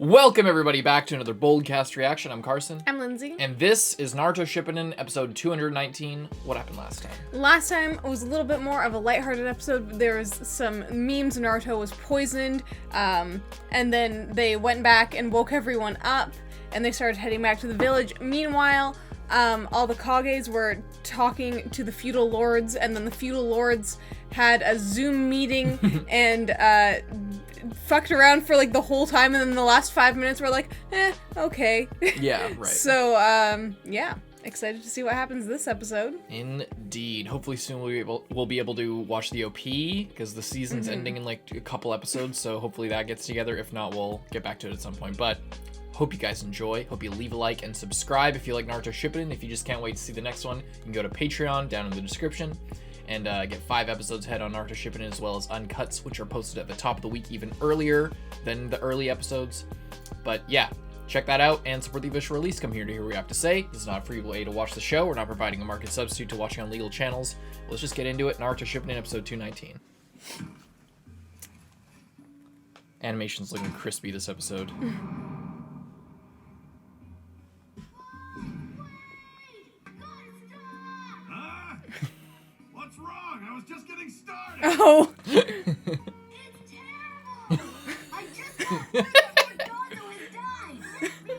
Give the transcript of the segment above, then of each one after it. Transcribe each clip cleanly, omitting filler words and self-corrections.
Welcome everybody back to another Boldcast reaction. I'm Carson. I'm Lindsay. And this is Naruto Shippuden, episode 219. What happened last time? Last time was a little bit more of a lighthearted episode. There was some memes. Naruto was poisoned, and then they went back and woke everyone up, and they started heading back to the village. Meanwhile, all the Kages were talking to the feudal lords, and then the feudal lords had a Zoom meeting and fucked around for like the whole time, and then the last 5 minutes were like, okay. Yeah, right. So, yeah, excited to see what happens this episode. Indeed. Hopefully soon we'll be able to watch the OP, because the season's ending in like a couple episodes, so hopefully that gets together. If not, we'll get back to it at some point, but hope you guys enjoy. Hope you leave a like and subscribe if you like Naruto Shippuden. If you just can't wait to see the next one, you can go to Patreon down in the description and get 5 episodes ahead on Naruto Shippuden, as well as uncuts, which are posted at the top of the week even earlier than the early episodes. But yeah, check that out and support the official release. Come here to hear what we have to say. This is not a free way to watch the show. We're not providing a market substitute to watching on legal channels. Let's just get into it. Naruto Shippuden episode 219. Animation's looking crispy this episode. What's wrong? I was just getting started. Oh. It's terrible. I just got word that Jojo has died.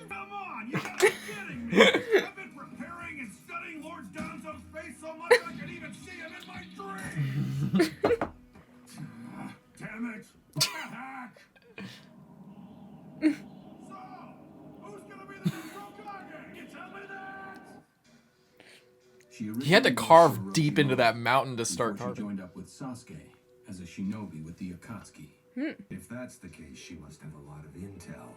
Come on, you gotta be kidding me. I've been preparing and studying Lord Danzo's face so much I could even see him in my dreams. Damn it. What the heck? So, who's gonna be the new Hokage? You tell me that? He had to carve deep into that mountain to start She carving. joined up with Sasuke as a shinobi with the Akatsuki. If that's the case, she must have a lot of intel.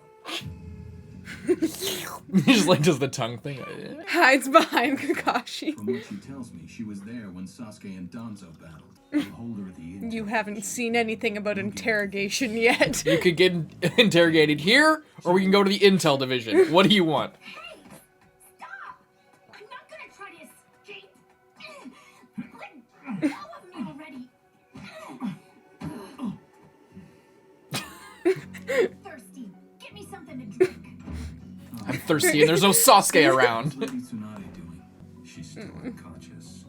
He just like does the tongue thing. Hides behind Kakashi. From what she tells me, she was there when Sasuke and Danzo battled. The holder of the intel. You haven't seen anything about interrogation yet. You could get interrogated here, or we can go to the intel division. What do you want? Hey, stop! I'm not gonna try to escape. Let go of me already. I'm thirsty. Get me something to drink. I'm thirsty and there's no Sasuke around. What's Lady Tsunade doing? She's still unconscious.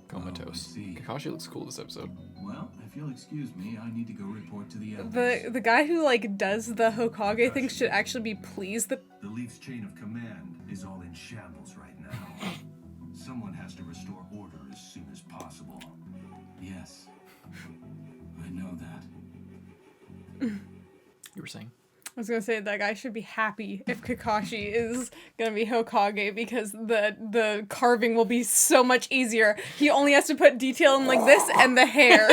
Comatose. Oh, I see. Kakashi looks cool this episode. Well, if you'll excuse me, I need to go report to the elders. The guy who like does the Hokage thing should actually be pleased that The Leaf's chain of command is all in shambles right now. Someone has to restore order as soon as possible. Yes, I know that. You were saying? I was gonna say that guy should be happy if Kakashi is gonna be Hokage, because the carving will be so much easier. He only has to put detail in like this and the hair.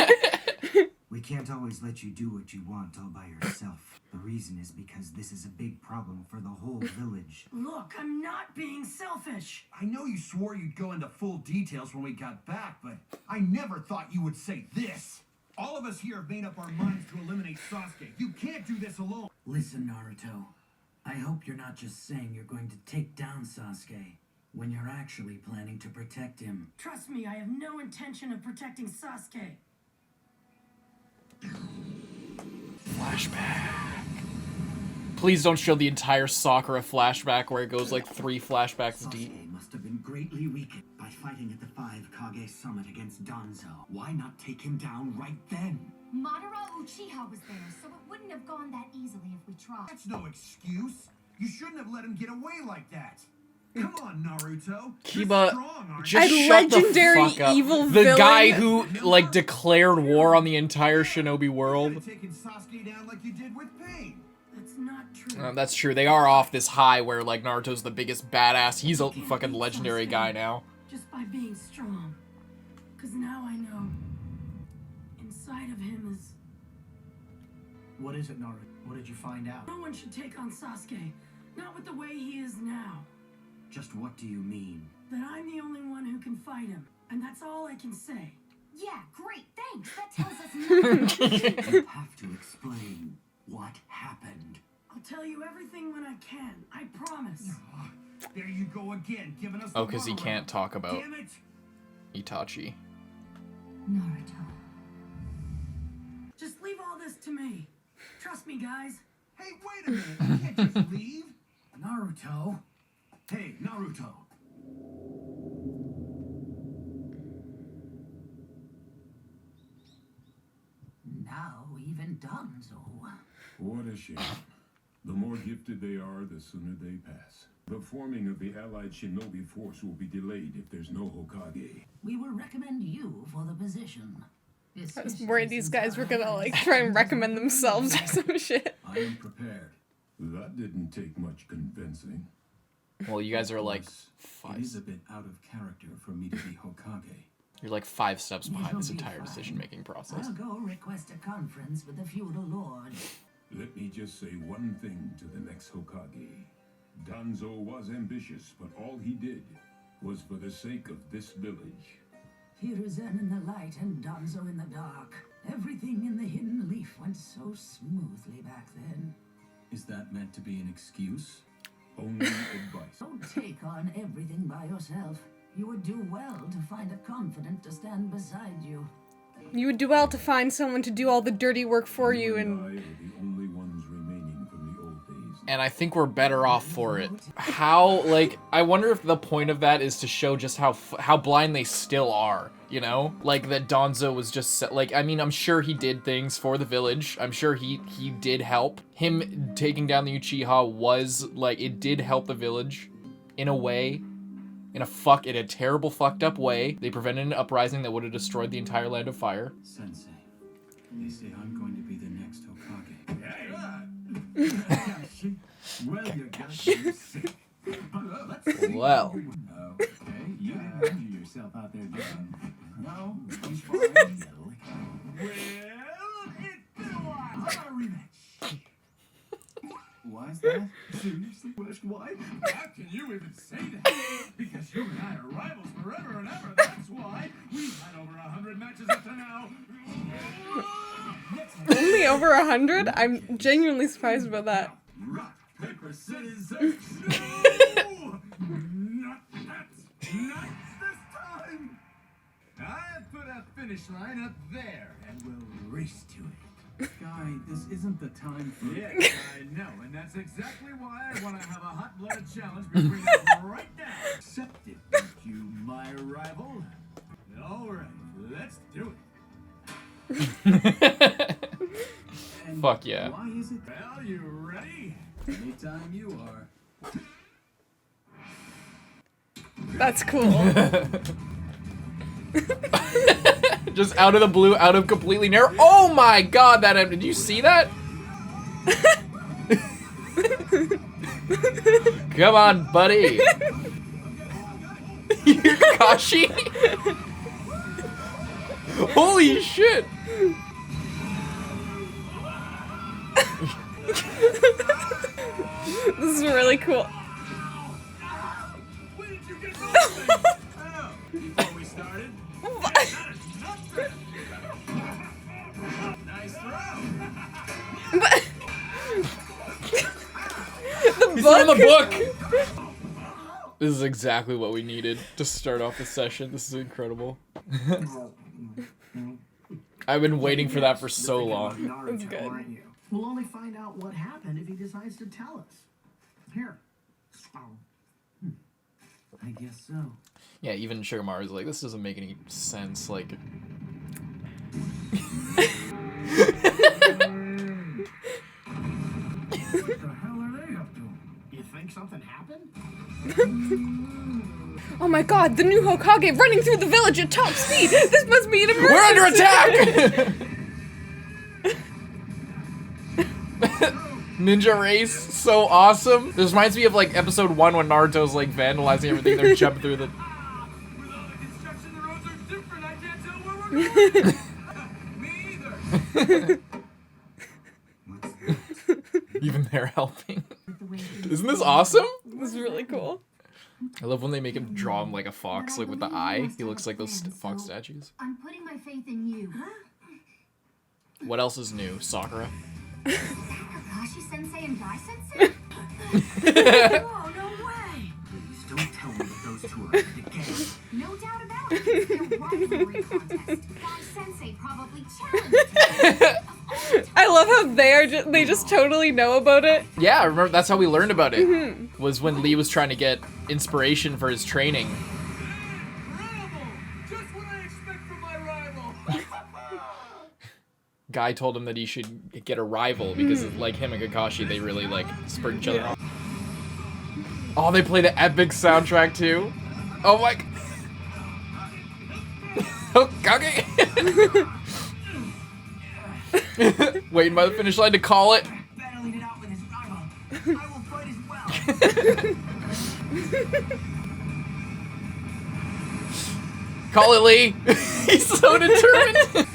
We can't always let you do what you want all by yourself. The reason is because this is a big problem for the whole village. Look, I'm not being selfish. I know you swore you'd go into full details when we got back, but I never thought you would say this. All of us here have made up our minds to eliminate Sasuke. You can't do this alone. Listen, Naruto. I hope you're not just saying you're going to take down Sasuke when you're actually planning to protect him. Trust me, I have no intention of protecting Sasuke. Flashback. Please don't show the entire Sakura flashback where it goes like 3 flashbacks deep. Sasuke must have been greatly weakened by fighting at the 5 Kage Summit against Danzo. Why not take him down right then? Madara Uchiha was there, so it wouldn't have gone that easily if we tried. That's no excuse. You shouldn't have let him get away like that. Come on, Naruto. You're Kiba, strong, aren't just A shut legendary the fuck up. evil The villain. guy who like declared war on the entire shinobi you? world. Could have taken Sasuke down like you did with Pain. That's not true. That's true. They are off this high where like Naruto's the biggest badass. He's a fucking legendary guy now. Just by being strong. Because now I know. Inside of him is... What is it, Naruto? What did you find out? No one should take on Sasuke. Not with the way he is now. Just what do you mean? That I'm the only one who can fight him. And that's all I can say. Yeah, great, thanks. That tells us nothing. You have to explain what happened. I'll tell you everything when I can. I promise. There you go again, giving us Oh, the because he runaround. can't talk about Damn it. Itachi. Naruto. Just leave all this to me. Trust me, guys. Hey, wait a minute. You can't just leave. Naruto. Hey, Naruto. Now even Danzo. What a shame. The more gifted they are, the sooner they pass. The forming of the allied shinobi force will be delayed if there's no Hokage. We will recommend you for the position. I was worried these guys were gonna like try and recommend themselves or some shit. I am prepared. That didn't take much convincing. Well, you guys are like It is a bit out of character for me to be Hokage. you're like 5 steps behind this entire decision-making process. I'll go request a conference with the feudal lord. Let me just say one thing to the next Hokage. Danzo was ambitious, but all he did was for the sake of this village. Hiruzen in the light and Danzo in the dark. Everything in the hidden leaf went so smoothly back then. Is that meant to be an excuse? Only advice. Don't take on everything by yourself. You would do well to find a confidant to stand beside you. You would do well to find someone to do all the dirty work for you and and I are the only ones remaining from the old days. And I think we're better off for it. How, like, I wonder if the point of that is to show just how blind they still are, you know? Like, that Danzo was just, like, I mean, I'm sure he did things for the village. I'm sure he did help. Him taking down the Uchiha was, like, it did help the village in a way. In a terrible fucked up way. They prevented an uprising that would have destroyed the entire land of fire. Sensei, they say I'm going to be the next Hokage. Well, you got you sick. Let's see. Well. Okay, you didn't injure yourself out there, did you? No, he's fine. Well, it's been a while. How about a rematch? Why is that? Seriously, West, why? How can you even say that? Because you and I are rivals forever and ever, that's why. We've had over 100 matches up to now. only over 100? I'm genuinely surprised about that. Rock, paper, scissors, no! Not that! Not this time! I'll put a finish line up there, and we'll race to it. Guy, this isn't the time for... Yes, I know, and that's exactly why I want to have a hot-blooded challenge between us right now. Accept it, thank you, my rival. All right, let's do it. And Fuck yeah. Why is it? Well, you ready? Anytime you are. That's cool. Just out of the blue, out of completely narrow. Oh my god, did you see that? Come on, buddy. Kashi? Holy shit. This is really cool. Where did you get those things? Oh, before we started. Nice throw. But He's in the book. This is exactly what we needed to start off the session. This is incredible. I've been waiting for that for so long. That's good. Aren't you? We'll only find out what happened if he decides to tell us. Here. I guess so. Yeah, even Shigamaru's like, this doesn't make any sense. Like, What the hell are they up to? You think something happened? Oh my god, the new Hokage running through the village at top speed! This must be an emergency! we're under attack! Ninja race, so awesome. This reminds me of like episode 1 when Naruto's like vandalizing everything. They're jumping through the. With all the construction, the roads are different. I can't tell where we're going. Me either. Even they're helping. Isn't this awesome? This is really cool. I love when they make him draw him like a fox, like with the eye. He looks like those fox statues. I'm putting my faith in you. What else is new? Sakura? Kakashi Sensei and Guy Sensei? Oh, no way! Please don't tell me that those two are in the game. No doubt about it. It's their rivalry contest. Guy Sensei probably challenged him. I love how they just totally know about it. Yeah, I remember that's how we learned about it. Was when Lee was trying to get inspiration for his training. Incredible! Just what I expect from my rival. Guy told him that he should get a rival because like him and Kakashi, they really like spurred each other on. Oh, they play the epic soundtrack too. Oh my. Okay. Waiting by the finish line to call it. Battling it out with his rival. I will fight as well. Call it, Lee. He's so determined.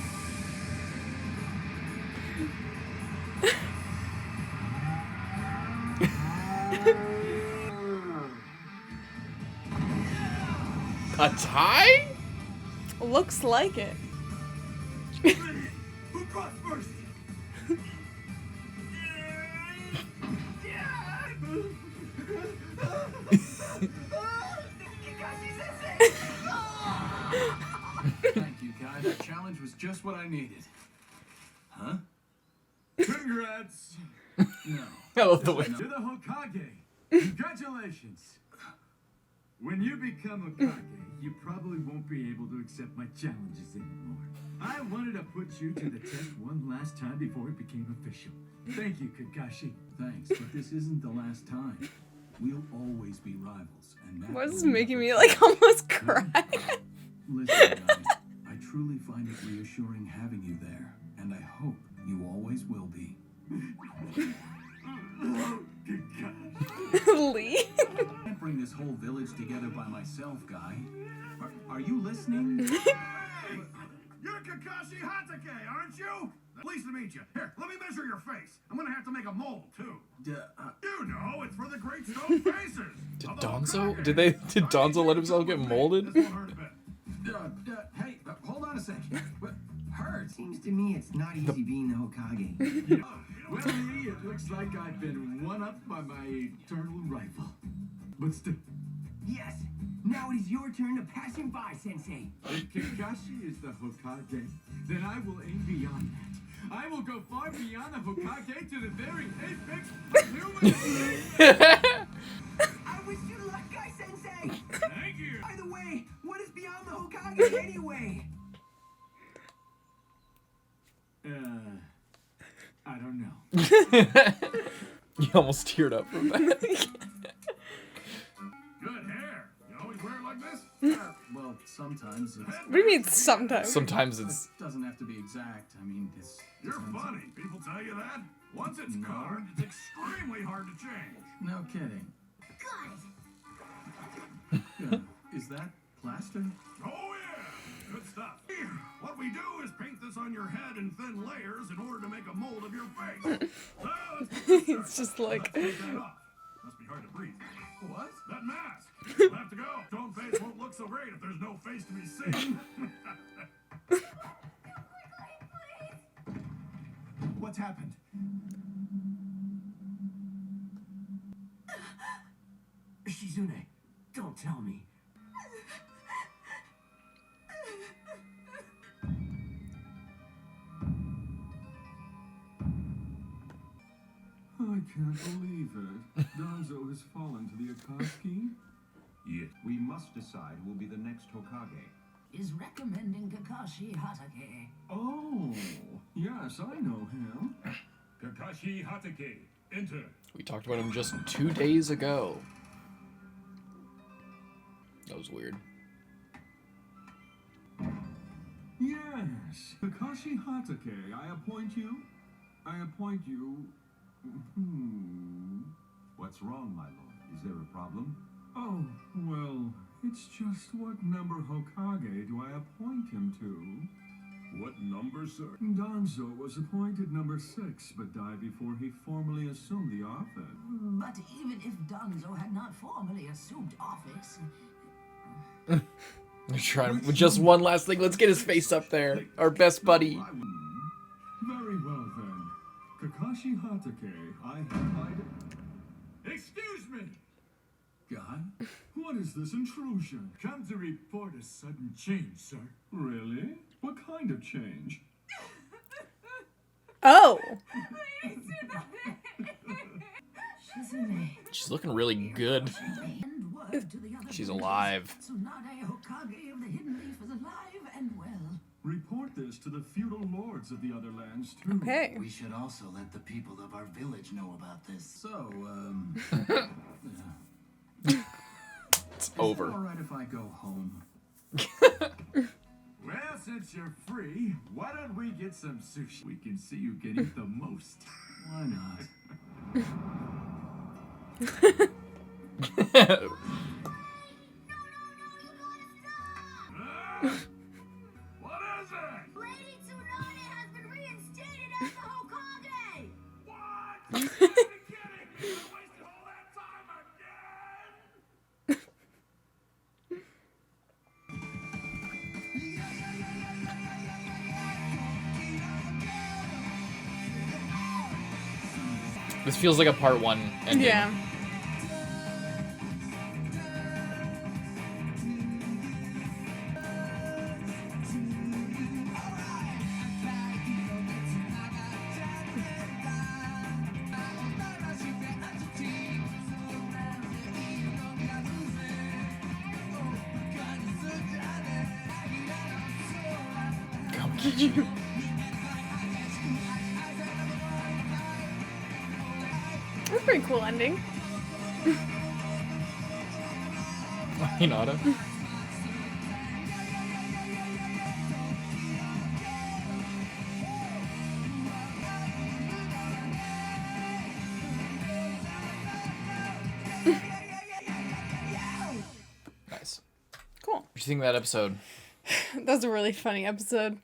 A tie? Looks like it. Who crossed first? Thank you, Kai. That challenge was just what I needed. Huh? Congrats. No. I love the way. To the Hokage. Congratulations. When you become Hokage, you probably won't be able to accept my challenges anymore. I wanted to put you to the test one last time before it became official. Thank you, Kakashi. Thanks, but this isn't the last time. We'll always be rivals. And that Why is this will making me never like change. almost cry? Listen, guys, I truly find it reassuring having you there, and I hope you always will be. Lee. I can't bring this whole village together by myself, Guy. Are you listening? Hey! You're Kakashi Hatake, aren't you? Pleased to meet you. Here, let me measure your face. I'm gonna have to make a mold, too. You know, it's for the Great Stone Faces. Did of the Donzo? Hokage. Did Donzo let himself get molded? This won't hurt a bit. Hey, hold on a second. What hurts? Seems to me it's not easy being the Hokage. Well, Lee, it looks like I've been one-upped by my eternal rival. But still, Yes, now it is your turn to pass him by, Sensei. if Kakashi is the Hokage, then I will aim beyond that. I will go far beyond the Hokage to the very apex of humanity. I wish you luck, Guy Sensei. Thank you. By the way, what is beyond the Hokage anyway? I don't know. You almost teared up from that. Good hair. You always wear it like this? Well, sometimes it's... What do you mean sometimes? Sometimes it's. It doesn't have to be exact. I mean, it's... You're funny. People tell you that? Once it's carved, it's extremely hard to change. No kidding. Good. Is that plaster? Oh, yeah. Good stuff. Here, what we do is paint this on your head in thin layers in order to make a mold of your face. So, It's just like. let's take that off. Must be hard to breathe. What? That mask. You'll have to go. Stone face won't look so great if there's no face to be seen. What's happened? Shizune, don't tell me. I can't believe it. Danzo has fallen to the Akatsuki. Yes, we must decide who will be the next Hokage. Is recommending Kakashi Hatake. Oh, yes, I know him. Kakashi Hatake, enter. We talked about him just 2 days ago. That was weird. Yes, Kakashi Hatake, I appoint you. What's wrong, my lord? Is there a problem? Oh, well, it's just what number Hokage do I appoint him to? What number, sir? Danzo was appointed number 6, but died before he formally assumed the office. But even if Danzo had not formally assumed office, We're trying with just one last thing. Let's get his face up there. Our best buddy. Very well then. Kakashi Hatake, I hereby... Excuse me. Guy? What is this intrusion? Come to report a sudden change, sir. Really? What kind of change? Oh. She's looking really good. And word to the other She's ninjas. alive. Tsunade Hokage of the Hidden Leaf is alive and well. Report this to the feudal lords of the other lands, too. Okay. We should also let the people of our village know about this. So, It's is it over. all right if I go home? Well, since you're free, why don't we get some sushi? We can see who can eat the most. Why not? What is it? Lady Tsunade has been reinstated as the Hokage! What? You gotta be kidding me! You wasted all that time again? This feels like a part 1 ending. Yeah. That's a pretty cool ending. Hinata. Nice. Cool. What do you think of that episode? That's a really funny episode.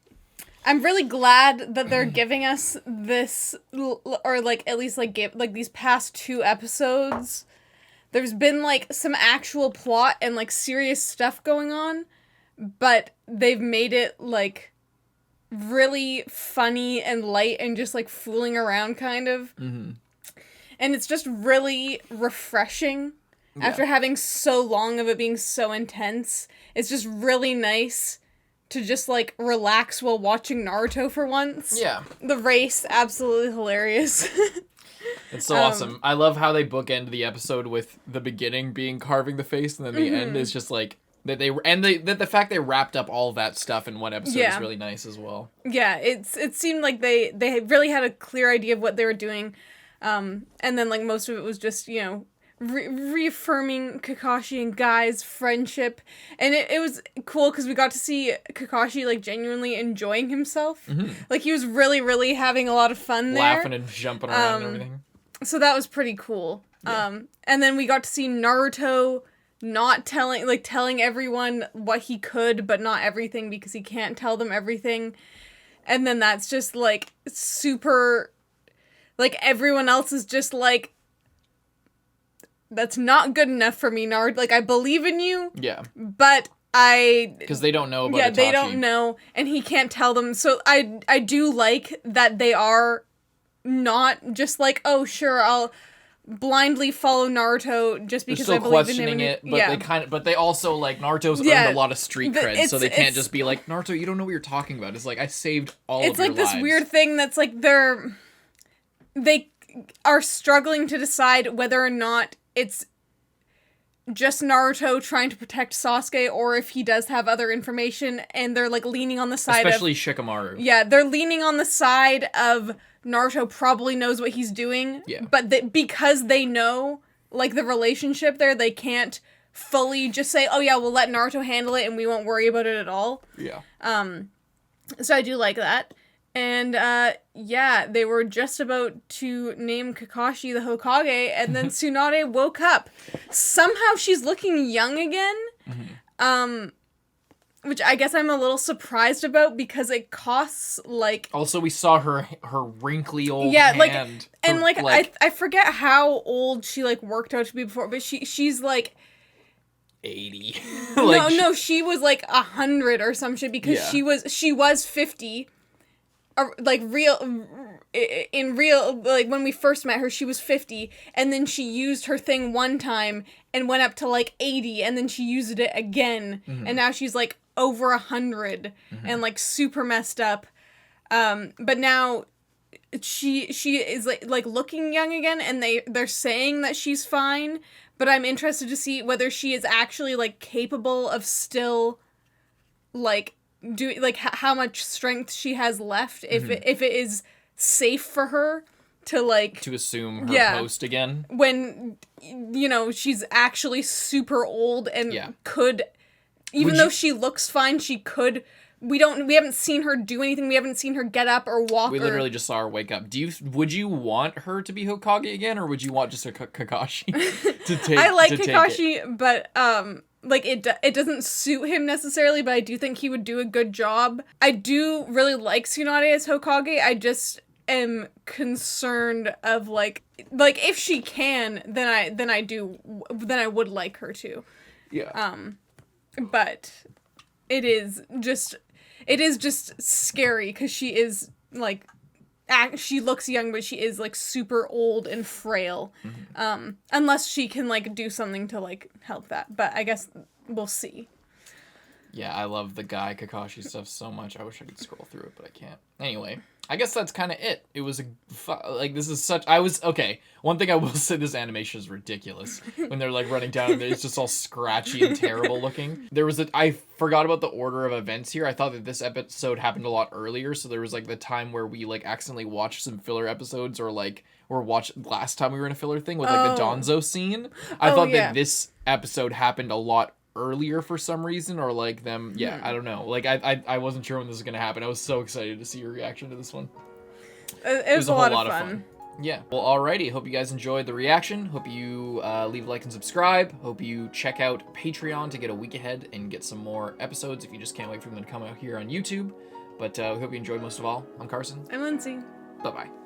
I'm really glad that they're giving us this, or like at least like give like these past 2 episodes. There's been like some actual plot and like serious stuff going on, but they've made it like really funny and light and just like fooling around kind of. Mm-hmm. And it's just really refreshing after having so long of it being so intense. It's just really nice to just like relax while watching Naruto for once. Yeah. The race, absolutely hilarious. It's so awesome. I love how they bookend the episode with the beginning being carving the face, and then the end is just like that the fact they wrapped up all of that stuff in one episode is really nice as well. Yeah, it seemed like they really had a clear idea of what they were doing, and then like most of it was just, you know, reaffirming Kakashi and Guy's friendship, and it was cool because we got to see Kakashi like genuinely enjoying himself. Like he was really having a lot of fun there, Laughing and jumping around and everything. so that was pretty cool. And then we got to see Naruto not telling everyone what he could, but not everything, because he can't tell them everything. And then that's just like super, like everyone else is just like, that's not good enough for me, Nard. Like, I believe in you. Yeah. But because they don't know about Itachi. they don't know, and he can't tell them. So I do like that they are not just like, oh, sure, I'll blindly follow Naruto just because I believe in him. It, but they also, like, Naruto's earned a lot of street cred, so they can't just be like, Naruto, you don't know what you're talking about. It's like, I saved all of your lives. It's like this weird thing that's like they are struggling to decide whether or not it's just Naruto trying to protect Sasuke, or if he does have other information, and they're like leaning on the side especially Shikamaru. Yeah, they're leaning on the side of Naruto probably knows what he's doing. Yeah. But because they know like the relationship there, they can't fully just say, oh yeah, we'll let Naruto handle it and we won't worry about it at all. Yeah. So I do like that. And, yeah, they were just about to name Kakashi the Hokage, and then Tsunade woke up. Somehow she's looking young again, which I guess I'm a little surprised about, because it costs, like... Also, we saw her wrinkly old hand. I forget how old she, like, worked out to be before, but she's, like... 80. No, she was, like, 100 or some shit, because she was 50... like in real, like when we first met her, she was 50, and then she used her thing one time and went up to like 80, and then she used it again, and now she's like over 100 and like super messed up. But now she is like looking young again, and they're saying that she's fine, but I'm interested to see whether she is actually like capable of still like doing like how much strength she has left, if it is safe for her to like to assume her post again when she's actually super old and could, even though she looks fine, she could. We haven't seen her do anything. We haven't seen her get up or walk. We literally just saw her wake up. Would you want her to be Hokage again, or would you want just a Kakashi to take? I like Kakashi, but like it doesn't suit him necessarily. But I do think he would do a good job. I do really like Tsunade as Hokage. I just am concerned of like if she can, then I would like her to. Yeah. But it is just scary because she is like she looks young, but she is like super old and frail. Unless she can like do something to like help that, but I guess we'll see. Yeah, I love the Guy Kakashi stuff so much. I wish I could scroll through it, but I can't. Anyway, I guess that's kind of it. It was this is such. Okay, one thing I will say, this animation is ridiculous. When they're like running down, and it's just all scratchy and terrible looking. I forgot about the order of events here. I thought that this episode happened a lot earlier, so there was like the time where we like accidentally watched some filler episodes, or watched last time we were in a filler thing with like the Donzo scene. I thought that this episode happened a lot earlier for some reason, or like them I don't know, like I wasn't sure when this was gonna happen. I was so excited to see your reaction to this one. It was a whole lot of fun. Yeah, well, alrighty, hope you guys enjoyed the reaction. Hope you leave a like and subscribe. Hope you check out Patreon to get a week ahead and get some more episodes if you just can't wait for them to come out here on YouTube. But we hope you enjoyed most of all. I'm Carson. I'm Lindsay. Bye bye.